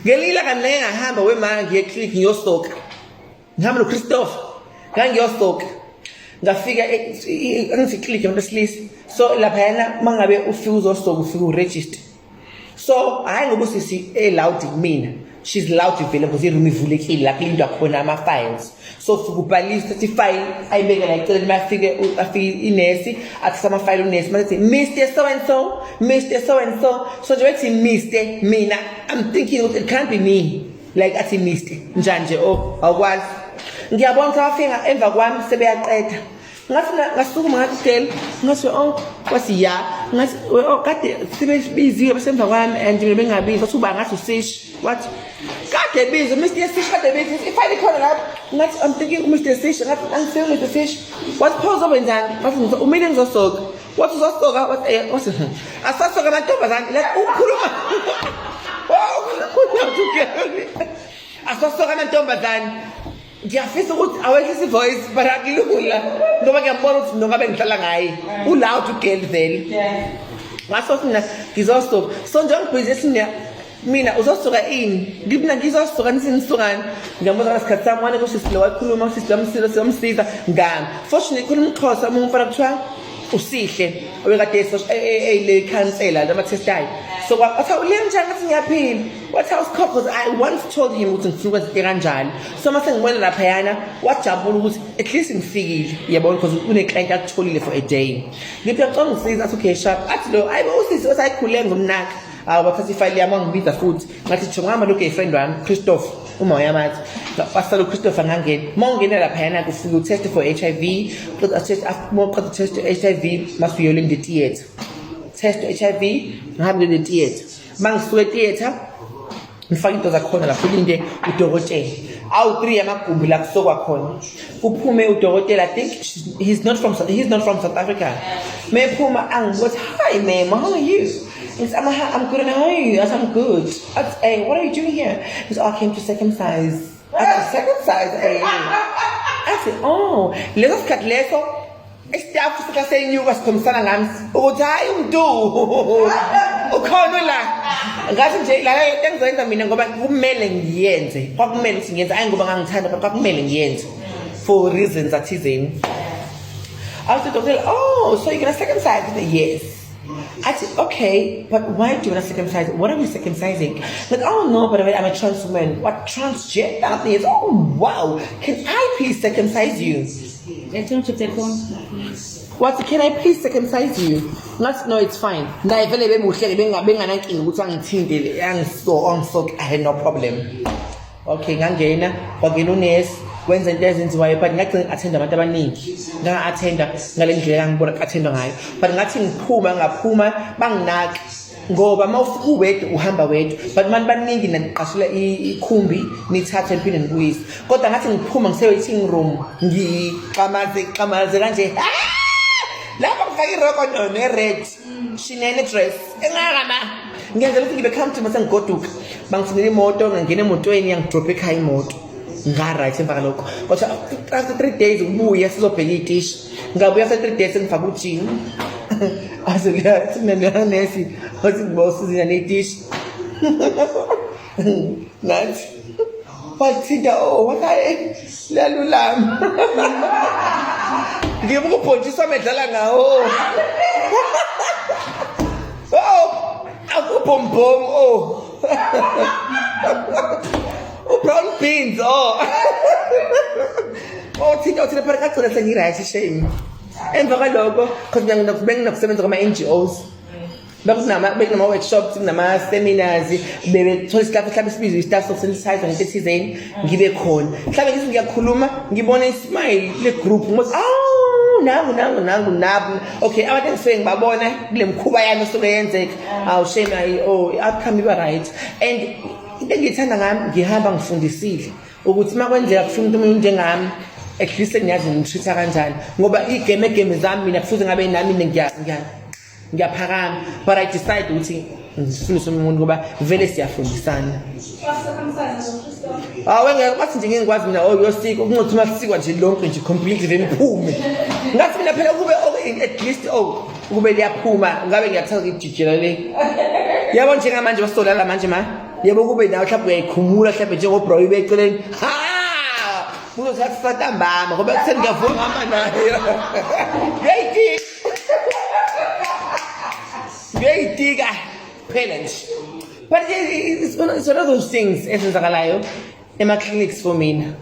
ngelila kanti ngahamba wema ngiye clinic ngiyosoka ngihamba noChristopher ngangiyosoka ngafika angithi clinic yabantu besilisa so lapha yana mangabe ufika uzosoka ufika uregister so hayi ngoba sisi allowed mina she's allowed to vele because iroom ivulekile la kulindwa khona ama files so ukubhalisa ukuthi file ayibeke la icela mafike inesi athi sama file unesi manje Mr so and so Mr so and so so nje bethi Mr mina I'm thinking it can't be me like athi Mr njanje awukwazi ngiyabona ukuthi afika emva kwami sebeyaqeda ngathi ngasukuma ngathi tell ngathi kwathi ya ngathi kade sibebiziwe basemva kwami and mina bengabizi wathi uba ngathi usish what kade bizo Mr Sish kade bizo ifile khona lapho ngathi I'm thinking Mr Sish ngathi angifeel Mr Sish what pause obenzani ngathi umile ngizosoka wathi uzosoka wathi asasoka amantombazane like ukhuluma asasoka amantombazane ngiyafisa ukuthi awehlisa voice para kulula ngoba ngiyabona ukuthi nongabe ngihlala ngaye uloud to girl vele ngaso sina ngizosoka so njengoba busy mina uzosuka ini ngibina ngizosuka nisingisukani ngiyambuza ngasikhathi sami wane kusisi lo wakhuluma usisi lamsilo somsiza ngami fortunately khuluma uXhosa umfana kuthiwa usihle obekade le counselor lama testayo so wathi ulemnjani ngathi ngiyaphila wathi awusikhopha because I once told him ukuthi ngifuna ukwenza kanjani so mase ngibona lapha yana wajabula ukuthi at least ngifikile yabona because une client akutholile for a day ngiphi yacela ngisiza athi okay sharp athi lo ayibo usisi osayikhulule ngomnaka wathatha ifile yami ngibiza futhi ngathi jongama lo girlfriend wami Christopher uma uyamathi wasala uChristopher ngangena mongena lapha yana kufika utest for HIV because a test after test HIV must be in the theater test HIV ngihambe le theater mangisuke theater ngifaka into zakhona lapho ulinde udokotela awu 3 yamagumbi la kusokwa khona kuphume udokotela I think he's not from South Africa mephuma angibuthi hi ma'am how are you I'm good and how are you? I'm good. Hey, what are you doing here? He said, I came to circumcise. Circumcise? I said, oh, let's cut leso. Staff suka saying you was kumsana ngami. Uthi umdu. Ukhona la. Ngathi nje la engizoyenza mina ngoba kumele ngiyenze. Kwakumele ukuthi ngiyenze ayi ngoba ngangithanda kodwa kwakumele ngiyenze for reasons athizeni. I said, oh, so you're going to circumcise? He said, yes. I said, okay, but why do you want to circumcise? What are we circumcising? Like, oh no, but I'm a trans woman. What transgender is? Oh wow, can I please circumcise you? What? Can I please circumcise you? No, it's fine. I had no problem. Okay, ngangena wagena unesi wenza into ezenziwayo but ngagcina attend abantu abaningi nga-attenda ngale ndlela ngibona ku-attendwa ngayo but ngathi ngaphuma banginaki ngoba mawufika uwedwa uhamba wedwa but manje baningi naniqashela ikhumbi nithathe liphinde nibuyise kodwa ngathi ngiphuma ngise-waiting room ngiqamaze kanje lapha ngifake iroko ne-red shinene dress engakama ngiyenzela ukuthi ngibe comfortable sengigoduka bangifunela imoto ngangena emotweni yangidropha ekhaya imoto nga-right emva kalokho but after 3 days ubuya sizobheka iy'tishi ngabuya after 3 days sengifaka ujini asesinanesi wathi ngibosizina ney'tishi nathi wathinta wakaye liyalulama ngibuka ubhontshisa medlala ngawo akubombom brown beans thina phela kagcina sengi-right shame emva kwaloko because benginakusebenza kwama-NGOs bekunama-workshops kunama-seminars bebethola istaff mhlawumbe sibizwe istaff sokusensitize ngento ethizeni ngibe khona mhlawumbe ngithi ngiyakhuluma ngibone ismile le-group ngothi nangu nabo okay abantu engisuke ngibabona kule mkhuba yami esuke yenzeka shame outcome iba right and into engiyithanda ngami ngihamba ngifundisile ukuthi uma kwenzeka kufika umuntu omunye njengami at least ngiyazi ngimtreat-a kanjani ngoba igeme zami mina kufuze ngabe nami ngiyaphakama but I decide ukuthi ngifundise umuntu ngoba vele siyafundisana bathi nje ngingikwazi mina uyosika ukuncothi uma sisikwa nje lonke nje completely then iphume ngathi mina phela kube at least kube liyaphuma ngabe ngiyakuthatha ukujijela le yabo njengamanje basolala manje ma yebo kube nawe mhlawumbe uyayikhumula mhlawumbe njengobro ibeceleni ha uzothatha ntambama ngoba kuseni ngiyavuka ngihamba nayo uyayitika phela nje but it's one of those things ezenzakalayo ema-clinics for mina